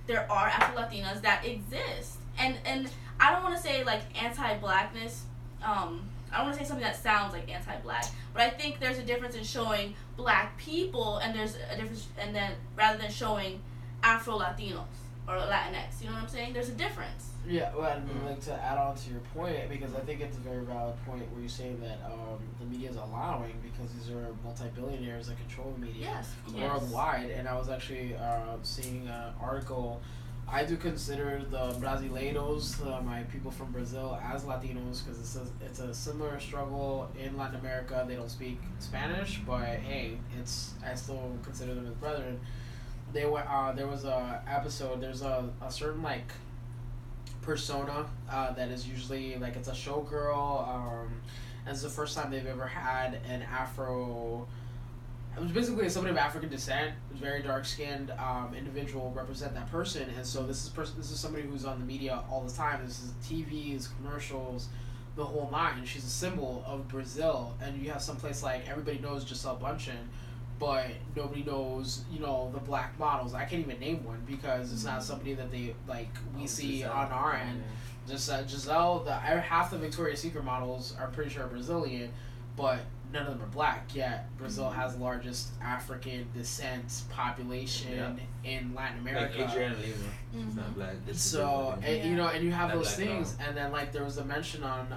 there are Afro Latinas that exist, and I don't want to say like anti-blackness. I don't want to say something that sounds like anti-black, but I think there's a difference in showing black people, and there's a difference, and then rather than showing Afro Latinos or Latinx, you know what I'm saying? There's a difference. Yeah, well, I'd like to add on to your point, because I think it's a very valid point where you say that the media is allowing, because these are multi-billionaires that control the media worldwide. And I was actually seeing an article. I do consider the Brasileiros, my people from Brazil, as Latinos, because it's a similar struggle in Latin America. They don't speak Spanish, but hey, I still consider them as brethren. There was a episode. There's a certain like persona that is usually like it's a showgirl, and it's the first time they've ever had an Afro. It was basically somebody of African descent, very dark skinned individual represent that person, and so this is somebody who's on the media all the time. This is TVs, commercials, the whole nine. She's a symbol of Brazil, and you have someplace like everybody knows Gisele Bundchen, but nobody knows the black models. I can't even name one because it's not somebody that we see Giselle on our end. Just Gisele, half the Victoria's Secret models are pretty sure are Brazilian, but none of them are black. Yet Brazil has the largest African descent population in Latin America. Like Adriana Lima, it's not black. So and you have those things, and then like there was a mention on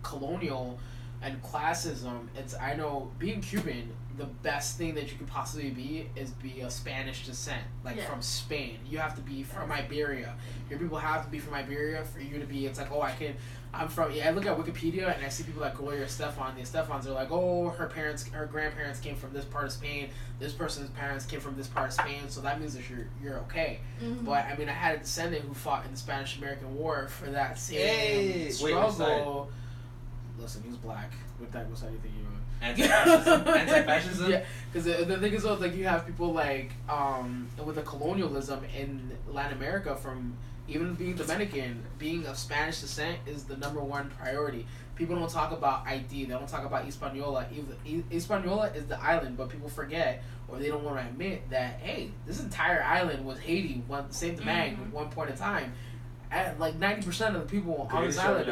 colonial and classism. I know being Cuban, the best thing that you could possibly be is be a Spanish descent, from Spain. You have to be from Iberia. Your people have to be from Iberia for you to be. It's like, I'm from. I look at Wikipedia and I see people like Gloria Estefan. The Estefans, they're like, her grandparents came from this part of Spain. This person's parents came from this part of Spain. So that means that you're okay. Mm-hmm. But I mean, I had a descendant who fought in the Spanish-American War for that same struggle. Listen, he was black. What side do you think you were? Anti-fascism? Yeah, because the thing is, like, you have people like with the colonialism in Latin America, from even being Dominican, being of Spanish descent is the number one priority. People don't talk about ID. They don't talk about Hispaniola. Hispaniola is the island, but people forget, or they don't want to admit that, hey, this entire island was Haiti, Saint-Domingue, at one point in time. And like 90% of the people on this island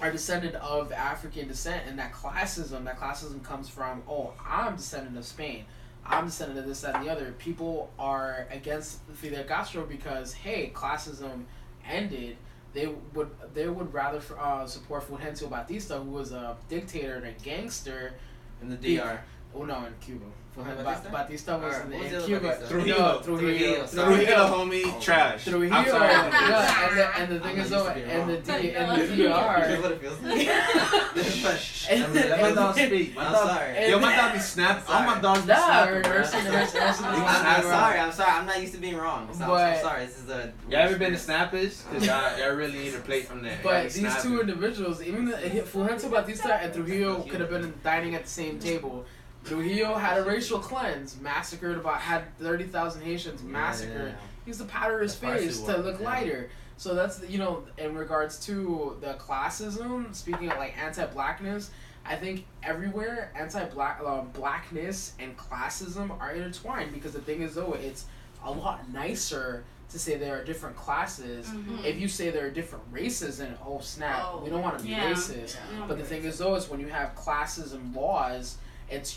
are descended of African descent, and that classism comes from, I'm descendant of Spain, I'm descendant of this, that, and the other. People are against Fidel Castro because, hey, classism ended. They would rather support Fulgencio Batista, who was a dictator and a gangster in the DR. No, in Cuba. Batista was in Cuba. Trujillo, homie, trash. Trujillo, and the thing is though, in the DR. That's what it feels like. Let my dog speak. I'm sorry. My dog be snapped. All my dogs be snapping. I'm sorry. I'm not used to being wrong. I'm sorry. This is a. You ever been to Snappers? Because y'all really need a plate from there. But these two individuals, even Fulgencio Batista and Trujillo, could have been dining at the same table. Trujillo had a racial cleanse, had 30,000 Haitians massacred. He used to powder his face to look lighter. So that's, in regards to the classism, speaking of like anti-blackness, I think everywhere blackness and classism are intertwined, because the thing is though, it's a lot nicer to say there are different classes. Mm-hmm. If you say there are different races, then we don't want to be racist. Yeah. But the thing is though, is when you have classism laws,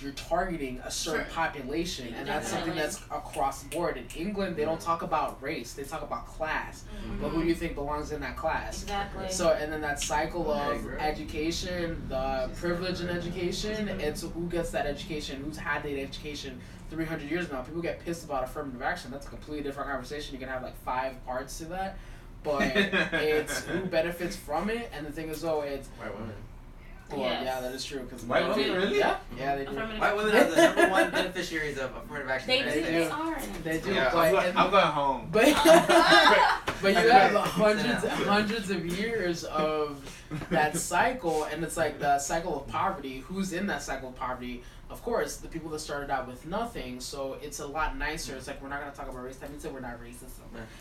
you're targeting a certain population, and that's something that's across the board. In England, they don't talk about race; they talk about class. Mm-hmm. But who do you think belongs in that class? Exactly. So, and then that cycle of education, the privilege in education, it's who gets that education, who's had that education 300 years now. People get pissed about affirmative action. That's a completely different conversation. You can have like 5 parts to that, but it's who benefits from it. And the thing is, though, it's white women. Well, yeah, that is true. Because white women, really? Yeah, they do. White women are the number one beneficiaries of affirmative action. They do. Yeah, I'm going home. But you have hundreds of years of that cycle, and it's like the cycle of poverty. Who's in that cycle of poverty? of course, the people that started out with nothing, so it's a lot nicer. It's like, we're not going to talk about race. That means that we're not racist.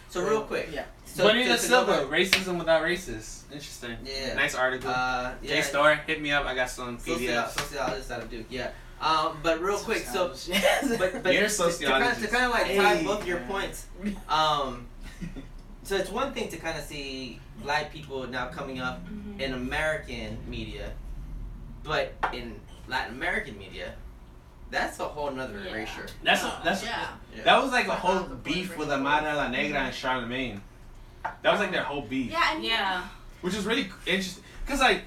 So real quick. Yeah. So Bonita Silva, racism without racist. Interesting. Yeah. Nice article. Yeah. JSTOR, hit me up. I got some PDFs. Sociologist out of Duke. Yeah. But real quick, so but You're a to sociologist. kind of like Hey, tie both your man. points. So it's one thing to kind of see Black people now coming up in American media, but in Latin American media, that's a whole nother erasure. That's Yeah. that was like a whole beef with Amara La Negra and Charlemagne. That was like their whole beef. Yeah, and Yeah. Which is really interesting. Cause like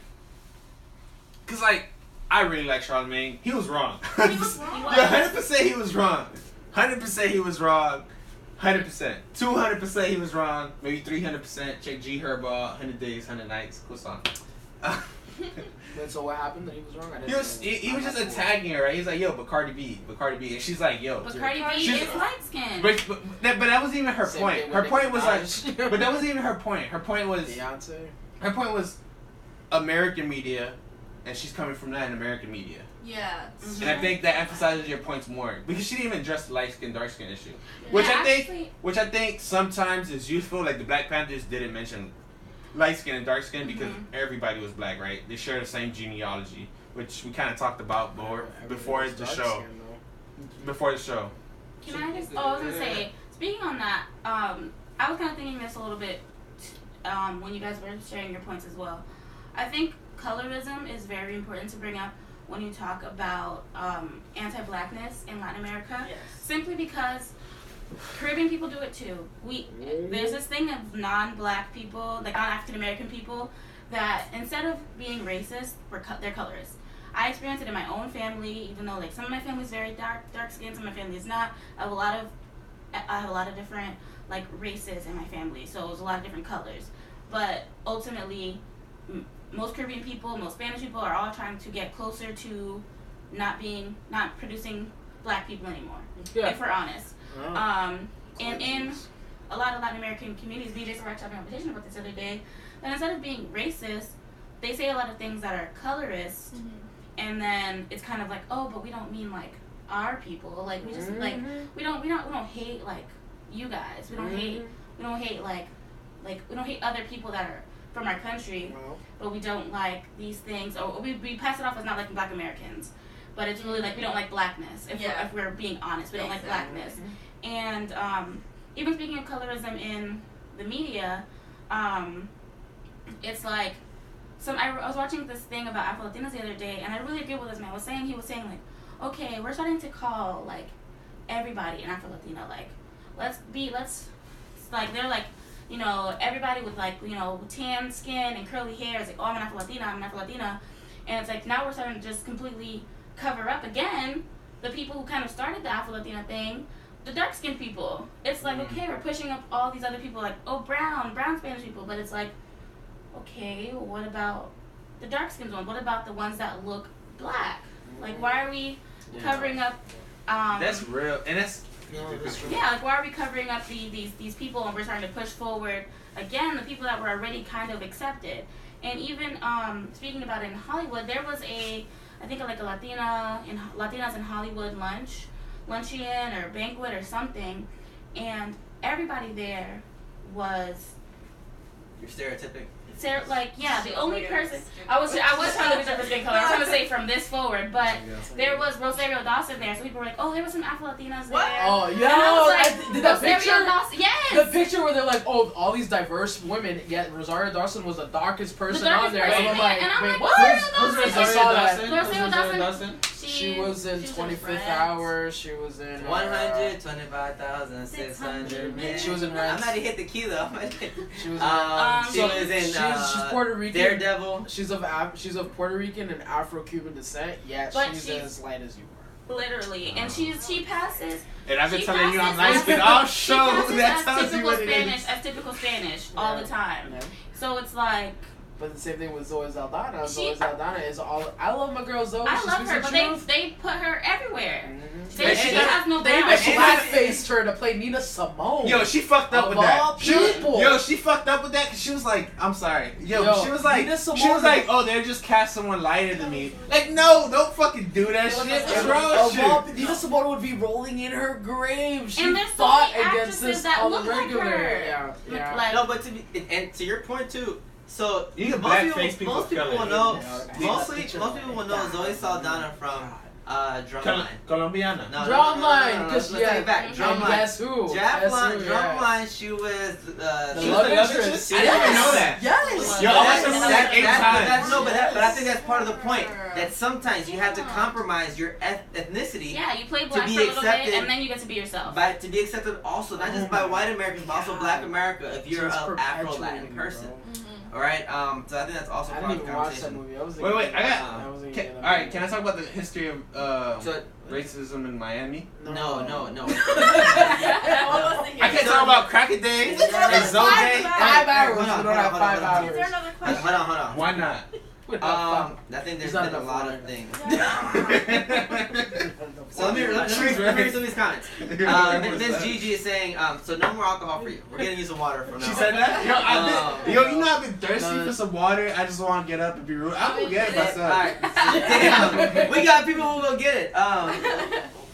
I really like Charlemagne. He was wrong. He was wrong. Yeah, 100% he was wrong. 100% he was wrong. 100%. 200% he was wrong. Maybe 300%. Check G Herba, 100 Days, 100 Nights. Cool song. Wait, so what happened that he was wrong? I didn't He was just attacking her, right? He's like, yo, but Cardi B. And she's like, yo. But Cardi B She's- is light skinned. But that wasn't even her Same point. thing Her with point was Nicki like, Minaj. but that wasn't even her point. Her point was Beyonce. American media, and she's coming from Latin American media. Yeah. And I think that emphasizes your points more because she didn't even address the light skin, dark skin issue, Yeah, which I think sometimes is useful. Like the Black Panthers didn't mention light skin and dark skin because everybody was black, right? They share the same genealogy, which we kind of talked about before the show. Before the show. Can I just? Oh, I was gonna say. Speaking on that, I was kind of thinking this a little bit when you guys were sharing your points as well. I think colorism is very important to bring up when you talk about anti-blackness in Latin America. Yes. Simply because Caribbean people do it too. There's this thing of non-black people, like non-African American people, that instead of being racist, they're colorist. I experienced it in my own family, even though like some of my family is very dark skinned, some of my family is not. I have a lot of different like races in my family, so it was a lot of different colors. But ultimately, most Caribbean people, most Spanish people are all trying to get closer to not producing black people anymore. Yeah. If we're honest. Oh. And in a lot of Latin American communities, we just were actually having a conversation about this the other day, that instead of being racist, they say a lot of things that are colorist, and then it's kind of like, oh, but we don't mean like our people. Like we just like we don't hate like you guys. We don't hate like we don't hate other people that are from our country, but we don't like these things, or we pass it off as not liking Black Americans, but it's really like we don't like blackness. If we're being honest, we don't like blackness. And even speaking of colorism in the media, it's like I was watching this thing about Afro-Latinos the other day, and I really agree with this man. He was saying like, okay, we're starting to call like everybody an Afro-Latino, like let's like they're like, you know, everybody with like, you know, tan skin and curly hair is like, oh, I'm an Afro-Latina. And it's like now we're starting to just completely cover up again the people who kind of started the Afro-Latina thing, the dark-skinned people. It's like, okay, we're pushing up all these other people like, oh, brown Spanish people. But it's like, okay, well, what about the dark-skinned ones? What about the ones that look black? Like, why are we covering up... that's real. And that's... Yeah, like why are we covering up these people, and we're starting to push forward again the people that were already kind of accepted. And even speaking about it in Hollywood, there was I think like a Latinas in Hollywood luncheon or banquet or something, and everybody there was You're stereotypic. like, yeah, the only person I was trying to look at the skin color. I was trying to say from this forward, but there was Rosario Dawson there, so people were like, oh, there was some Afro-Latinas there. Oh, And I was like, did that Rosario picture? Dawson, yes. The picture where they're like, oh, all these diverse women, yet Rosario Dawson was the darkest person on there. person, I'm like, and I'm wait, like, what? Rosario Who's Dawson. Rosario Rosario Dawson? She was in she was 25th Friends. Hour. She was in 125,600 minutes. She was in I Reds. might have hit the key though. She was She was in she's Puerto Rican. Daredevil. She's of Puerto Rican and Afro-Cuban descent. Yet But she's as light as you are. Literally, and she passes. And I've been She telling you I'm passes light skinned as- all she show. passes That as tells you typical what it Spanish, is. as typical Spanish all the time. Yeah. So it's like, But the same thing with Zoe Saldana. Zoe Saldana is all. I love my girl Zoe. I She love speaks her, the but truth. they put her everywhere. Mm-hmm. She has no They even balance. blackfaced her to play Nina Simone. Yo, she fucked up Of with that. all people. She fucked up with that because she was like, I'm sorry. Yo, Yo, she was like, Nina Simone- oh, they're just cast someone lighter than me. Like, no, don't fucking do that shit. It's wrong shit. Nina Simone would be rolling in her grave. She And there's so fought many against actresses this that on the look like regular. her. Yeah. Like, No, but to your point too. So You can most blackface people most people of will color. know. Yeah. Most people will know Zoe Saldana from Drumline. Colombiana. No, Drumline, let's take it back. and Drumline. guess who? Guess who, yeah. Drumline. She was The she love was the interest. interest. I didn't even know that. Yes. Yo, I watched her That- like 8 times. but I think that's part of the point. That sometimes you have to compromise your ethnicity yeah, you play black be for a little accepted bit, and then you get to be yourself. to be accepted also not just by white Americans but also Black America if you're Just an Afro Latin perpetuating, person. bro. All right. So I think that's also I part didn't of the even watch that conversation. movie. I was Wait, I got. I wasn't Can, getting all right, can I talk about the history of So racism in Miami? no. I can't talk about Cracker Day and Zoe. 5 hours. Hold on, We don't have 5 Is hours. there another question? Hold on. Why not? I think there's There's not been a enough lot water. of things. She So let me read some of these comments. Miss Gigi is saying, so no more alcohol for you. We're getting you some water from now on. said that? You know I've been thirsty No. for some water. I just want to get up and be rude. I'll go get it myself. Alright, we got people who will get it. No,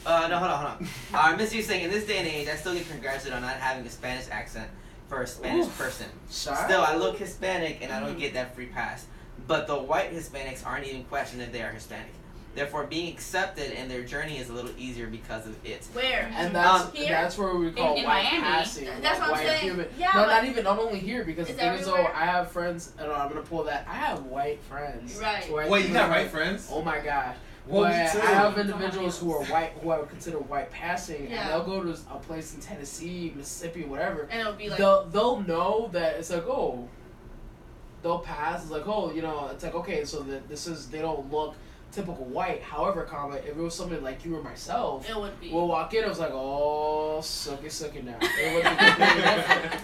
hold on. Alright, Miss G saying, in this day and age, I still get congratulated on not having a Spanish accent for a Spanish person. Still, I look Hispanic and I don't get that free pass. But the white Hispanics aren't even questioned if they are Hispanic. Therefore, being accepted in their journey is a little easier because of it. Where? And that's Here? that's where we call In white Miami. passing. That's what I'm white saying. Cuban. Yeah, no, but not only here because the it's thing is though, everywhere. I have friends and I'm gonna pull that. I have white friends. Right. Wait, you got white friends? Oh my gosh. Well, But me I too. have individuals who are white, who I would consider white passing, Yeah. and they'll go to a place in Tennessee, Mississippi, whatever. And it'll be like. They'll know that it's like, oh, they'll pass. It's like, oh, it's like, okay, so they don't look typical white. However, if it was somebody like you or myself, It would be. we'll walk in. I was like, oh, sucky now. It would be completely different.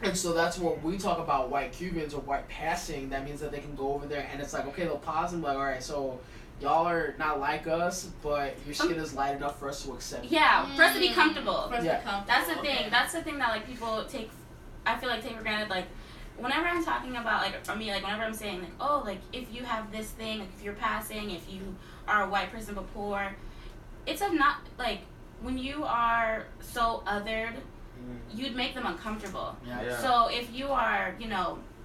And so that's when we talk about white Cubans or white passing. That means that they can go over there, and it's like, okay, they'll pause and be like, all right, so y'all are not like us, but your skin is light enough for us to accept you. Yeah, for us to be comfortable. For us to Yeah. be comfortable. That's the thing. Okay. That's the thing that like people take. I feel like take for granted. Like whenever I'm talking about like for me, like whenever I'm saying like, oh, like if you have this thing, like if you're passing, if you are a white person but poor, it's not like when you are so othered, you'd make them uncomfortable. Yeah. So if you are,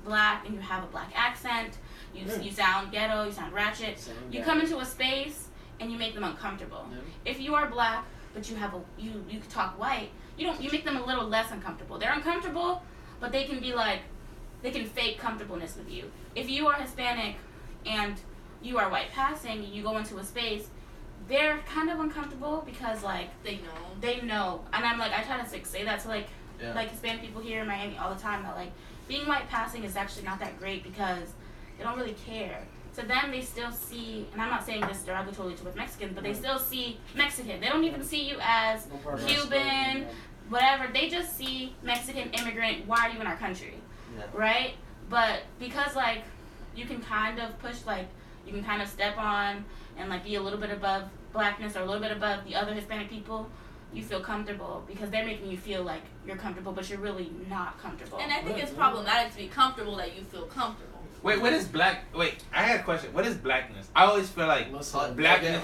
black and you have a black accent, you sound ghetto, you sound ratchet, you come into a space and you make them uncomfortable. Yeah. If you are black but you have you talk white, you make them a little less uncomfortable. They're uncomfortable, but they can be like, they can fake comfortableness with you. If you are Hispanic and you are white passing and you go into a space, they're kind of uncomfortable because like they know. And I'm like, I try to say that to like Hispanic people here in Miami all the time, that like being white passing is actually not that great because they don't really care. To them, they still see, and I'm not saying this derogatorily towards Mexicans, but they still see Mexican. They don't even see you as Cuban, whatever. They just see Mexican immigrant. Why are you in our country? Yeah. Right? But because like you can kind of push, like you can kind of step on and like be a little bit above blackness or a little bit above the other Hispanic people, you feel comfortable because they're making you feel like you're comfortable, but you're really not comfortable. And I think it's problematic to be comfortable that you feel comfortable. Wait, what is black? Wait, I had a question. What is blackness? I always feel like Listen, blackness.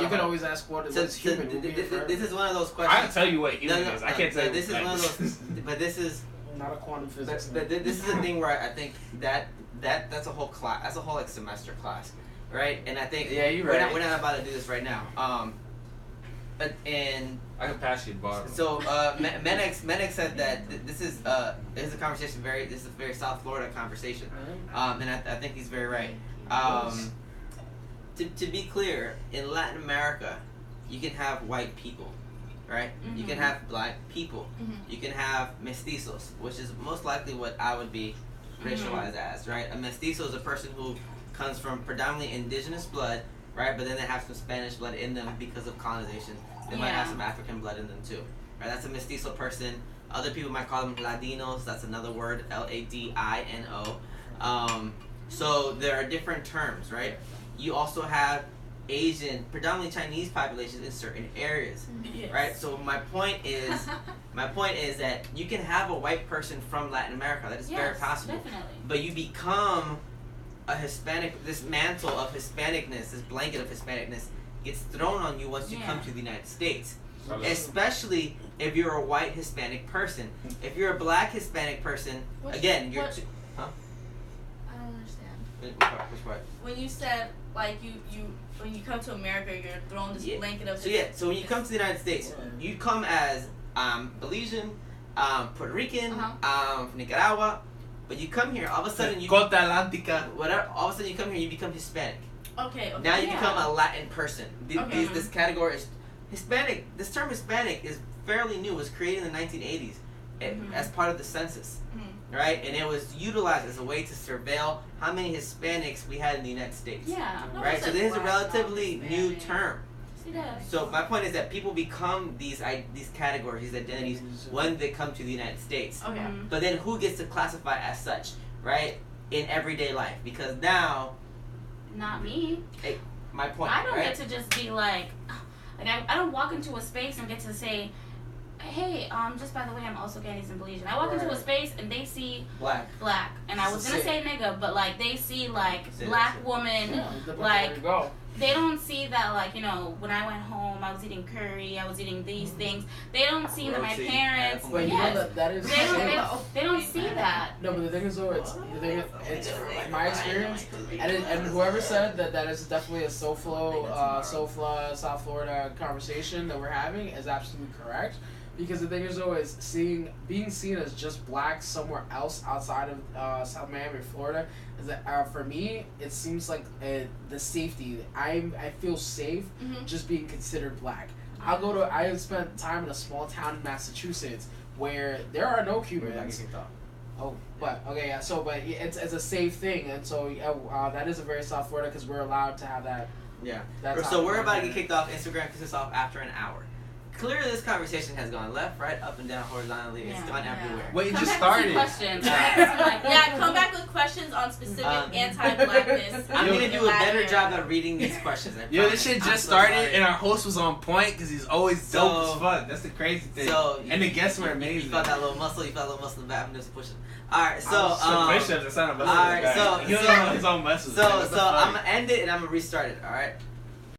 you can always ask what is human. We'll be here forever. This is one of those I questions. can tell you what human is. I can't tell you. This is one of those. But this is. Not a quantum physics. But this is the thing where I think that's a whole class. That's a whole like semester class, right? And I think you're we're right. We're not about to do this right now. And I can pass you the bottle. so Menex said that this is a conversation. This is a very South Florida conversation. And I think he's very right. To be clear, in Latin America, you can have white people, right? You can have black people. You can have mestizos, which is most likely what I would be racialized as, right? A mestizo is a person who comes from predominantly indigenous blood, right? But then they have some Spanish blood in them because of colonization. They might have some African blood in them too, right? That's a mestizo person. Other people might call them Ladinos. That's another word, Ladino. So there are different terms, right? You also have Asian, predominantly Chinese populations in certain areas, Yes. right? So my point is that you can have a white person from Latin America. That is very Yes, possible. definitely. But you become a Hispanic. This mantle of Hispanicness, this blanket of Hispanicness, gets thrown on you once you come to the United States. Especially if you're a white Hispanic person. If you're a black Hispanic person, again, you're. Huh? I don't understand. Which part? When you said like you when you come to America, you're thrown this blanket of. So when you come to the United States, you come as Belizean, Puerto Rican, from Nicaragua, but you come here. All of a sudden, Costa Atlantica. Whatever. All of a sudden, you come here, you become Hispanic. Okay. Now you become a Latin person. Okay. This category is Hispanic. This term Hispanic is fairly new. It was created in the 1980s as part of the census, right? And it was utilized as a way to surveil how many Hispanics we had in the United States. Yeah. Right. So this is a relatively new term. It does. So my point is that people become these categories, these identities, when they come to the United States. Okay. But then who gets to classify as such, right? In everyday life, because now. Not me. My point. I don't right? get to just be like I don't walk into a space and get to say, hey, just by the way, I'm also Guyanese and Belizean. I walk into a space and they see black, and I was gonna say nigga, but like they see like black woman, like they don't see that like when I went home I was eating curry, I was eating these things. They don't see that my parents. But you know that is. They don't see that. No, but the thing is though, it's my experience, and whoever said that is definitely a South South Florida conversation that we're having is absolutely correct. Because the thing is though, is being seen as just black somewhere else outside of South Miami, Florida, is that for me it seems like the safety. I feel safe just being considered black. I spent time in a small town in Massachusetts where there are no Cubans. Oh, but okay, yeah. So, but it's a safe thing, and so that is a very South Florida because we're allowed to have that. Yeah. That's So we're about to get kicked off. Instagram kicks us off after an hour. Clearly, this conversation has gone left, right, up and down, horizontally. It's gone everywhere. Wait, it Come just back with started. questions. Come back with questions on specific anti-blackness. I'm gonna do a better job at reading these questions. Yo, this shit just started, and our host was on point because he's always dope as fuck. That's the crazy thing. And the guests were amazing. You felt that little muscle. You felt a little muscle in the back. I'm just pushing. All right, so push-ups. It's not a muscle. all right, so he don't know his own muscles. So I'm gonna end it and I'm gonna restart it. All right.